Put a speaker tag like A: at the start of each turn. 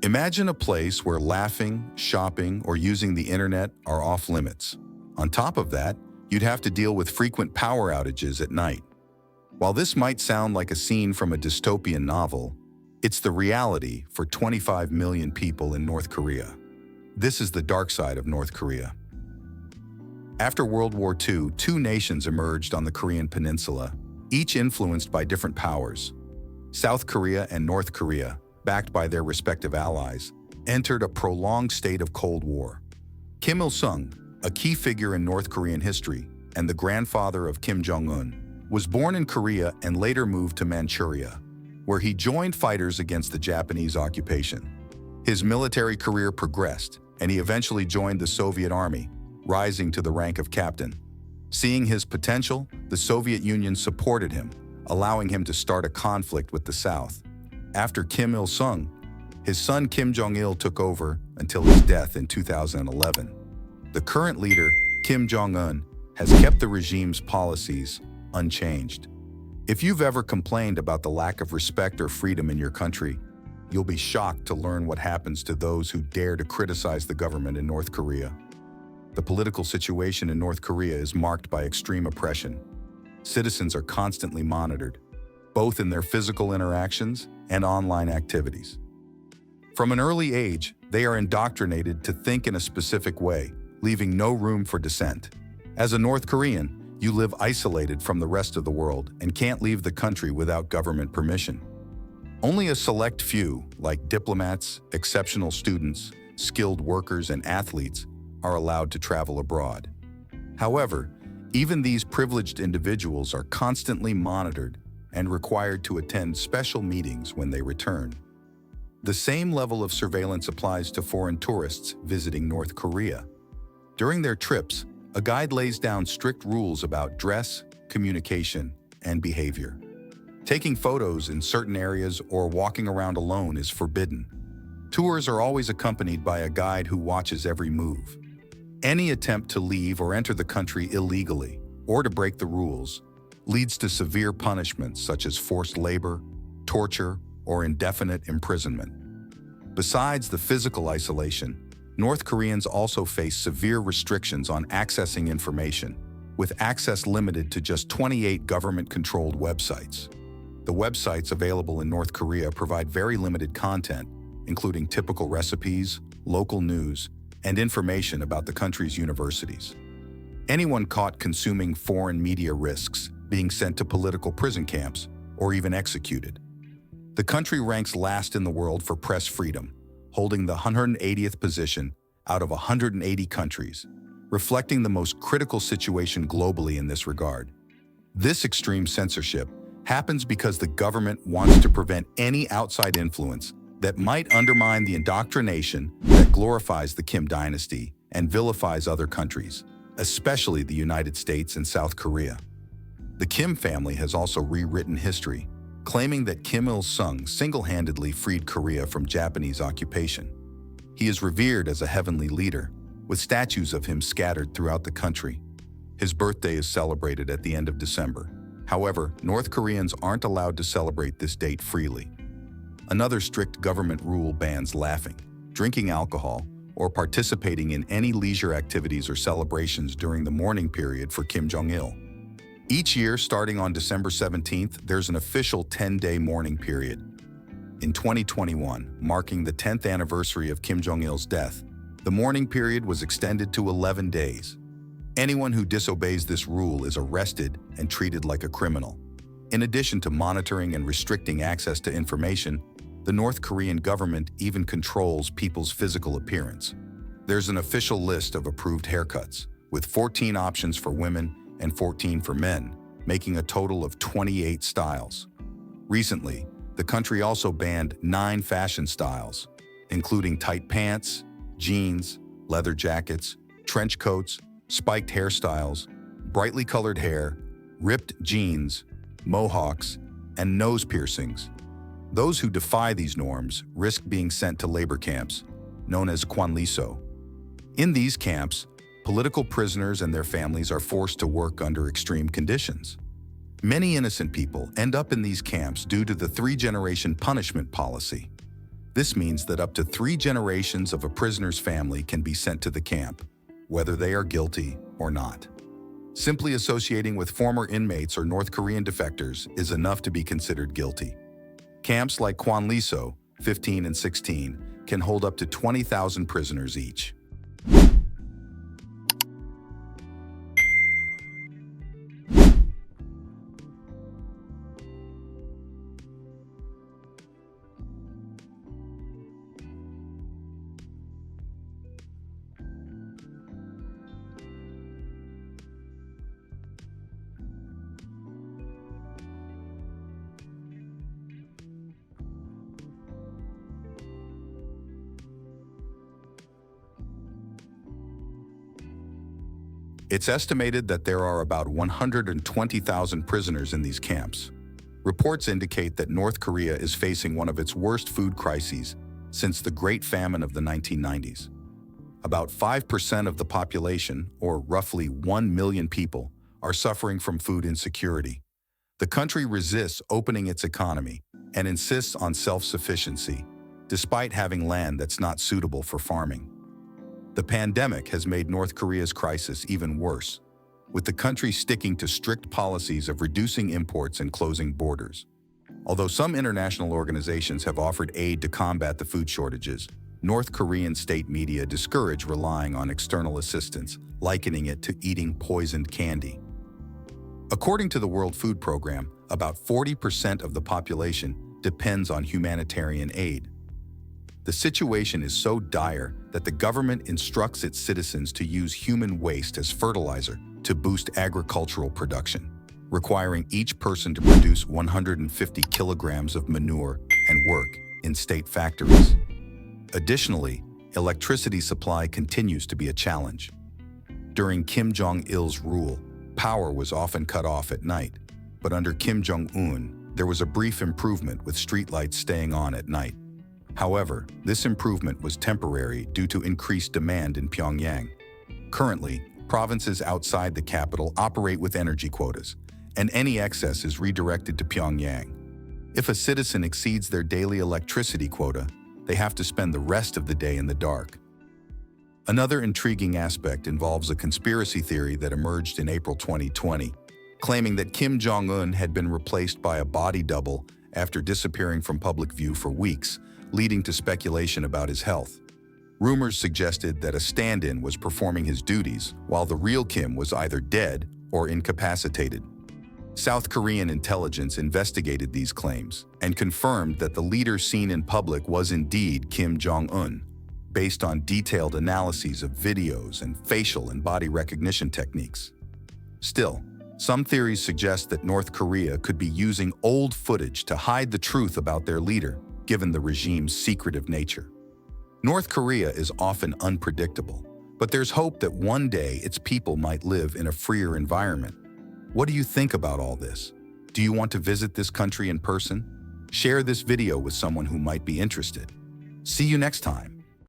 A: Imagine a place where laughing, shopping, or using the internet are off limits. On top of that, you'd have to deal with frequent power outages at night. While this might sound like a scene from a dystopian novel, it's the reality for 25 million people in North Korea. This is the dark side of North Korea. After World War II, two nations emerged on the Korean peninsula, each influenced by different powers. South Korea and North Korea, backed by their respective allies, entered a prolonged state of Cold War. Kim Il-sung, a key figure in North Korean history and the grandfather of Kim Jong-un, was born in Korea and later moved to Manchuria, where he joined fighters against the Japanese occupation. His military career progressed, and he eventually joined the Soviet Army, rising to the rank of captain. Seeing his potential, the Soviet Union supported him, allowing him to start a conflict with the South. After Kim Il-sung, his son Kim Jong-il took over until his death in 2011. The current leader, Kim Jong-un, has kept the regime's policies unchanged. If you've ever complained about the lack of respect or freedom in your country, you'll be shocked to learn what happens to those who dare to criticize the government in North Korea. The political situation in North Korea is marked by extreme oppression. Citizens are constantly monitored, both in their physical interactions and online activities. From an early age, they are indoctrinated to think in a specific way, leaving no room for dissent. As a North Korean, you live isolated from the rest of the world and can't leave the country without government permission. Only a select few, like diplomats, exceptional students, skilled workers, and athletes, are allowed to travel abroad. However, even these privileged individuals are constantly monitored and required to attend special meetings when they return. The same level of surveillance applies to foreign tourists visiting North Korea. During their trips, a guide lays down strict rules about dress, communication, and behavior. Taking photos in certain areas or walking around alone is forbidden. Tours are always accompanied by a guide who watches every move. Any attempt to leave or enter the country illegally, or to break the rules, leads to severe punishments such as forced labor, torture, or indefinite imprisonment. Besides the physical isolation, North Koreans also face severe restrictions on accessing information, with access limited to just 28 government-controlled websites. The websites available in North Korea provide very limited content, including typical recipes, local news, and information about the country's universities. Anyone caught consuming foreign media risks being sent to political prison camps or even executed. The country ranks last in the world for press freedom, holding the 180th position out of 180 countries, reflecting the most critical situation globally in this regard. This extreme censorship happens because the government wants to prevent any outside influence that might undermine the indoctrination that glorifies the Kim dynasty and vilifies other countries, especially the United States and South Korea. The Kim family has also rewritten history, claiming that Kim Il-sung single-handedly freed Korea from Japanese occupation. He is revered as a heavenly leader, with statues of him scattered throughout the country. His birthday is celebrated at the end of December. However, North Koreans aren't allowed to celebrate this date freely. Another strict government rule bans laughing, drinking alcohol, or participating in any leisure activities or celebrations during the mourning period for Kim Jong-il. Each year, starting on December 17th, there's an official 10-day mourning period. In 2021, marking the 10th anniversary of Kim Jong-il's death, the mourning period was extended to 11 days. Anyone who disobeys this rule is arrested and treated like a criminal. In addition to monitoring and restricting access to information, the North Korean government even controls people's physical appearance. There's an official list of approved haircuts, with 14 options for women and 14 for men, making a total of 28 styles. Recently, the country also banned 9 fashion styles, including tight pants, jeans, leather jackets, trench coats, spiked hairstyles, brightly colored hair, ripped jeans, mohawks, and nose piercings. Those who defy these norms risk being sent to labor camps, known as kwanliso. In these camps, political prisoners and their families are forced to work under extreme conditions. Many innocent people end up in these camps due to the 3-generation punishment policy. This means that up to 3 generations of a prisoner's family can be sent to the camp, whether they are guilty or not. Simply associating with former inmates or North Korean defectors is enough to be considered guilty. Camps like Kwanliso, 15 and 16, can hold up to 20,000 prisoners each. It's estimated that there are about 120,000 prisoners in these camps. Reports indicate that North Korea is facing one of its worst food crises since the Great Famine of the 1990s. About 5% of the population, or roughly 1 million people, are suffering from food insecurity. The country resists opening its economy and insists on self-sufficiency, despite having land that's not suitable for farming. The pandemic has made North Korea's crisis even worse, with the country sticking to strict policies of reducing imports and closing borders. Although some international organizations have offered aid to combat the food shortages, North Korean state media discourage relying on external assistance, likening it to eating poisoned candy. According to the World Food Program, about 40% of the population depends on humanitarian aid. The situation is so dire that the government instructs its citizens to use human waste as fertilizer to boost agricultural production, requiring each person to produce 150 kilograms of manure and work in state factories. Additionally, electricity supply continues to be a challenge. During Kim Jong-il's rule, power was often cut off at night, but under Kim Jong-un, there was a brief improvement with streetlights staying on at night. However, this improvement was temporary due to increased demand in Pyongyang. Currently, provinces outside the capital operate with energy quotas, and any excess is redirected to Pyongyang. If a citizen exceeds their daily electricity quota, they have to spend the rest of the day in the dark. Another intriguing aspect involves a conspiracy theory that emerged in April 2020, claiming that Kim Jong-un had been replaced by a body double after disappearing from public view for weeks, leading to speculation about his health. Rumors suggested that a stand-in was performing his duties, while the real Kim was either dead or incapacitated. South Korean intelligence investigated these claims and confirmed that the leader seen in public was indeed Kim Jong-un, based on detailed analyses of videos and facial and body recognition techniques. Still, some theories suggest that North Korea could be using old footage to hide the truth about their leader, given the regime's secretive nature. North Korea is often unpredictable, but there's hope that one day its people might live in a freer environment. What do you think about all this? Do you want to visit this country in person? Share this video with someone who might be interested. See you next time.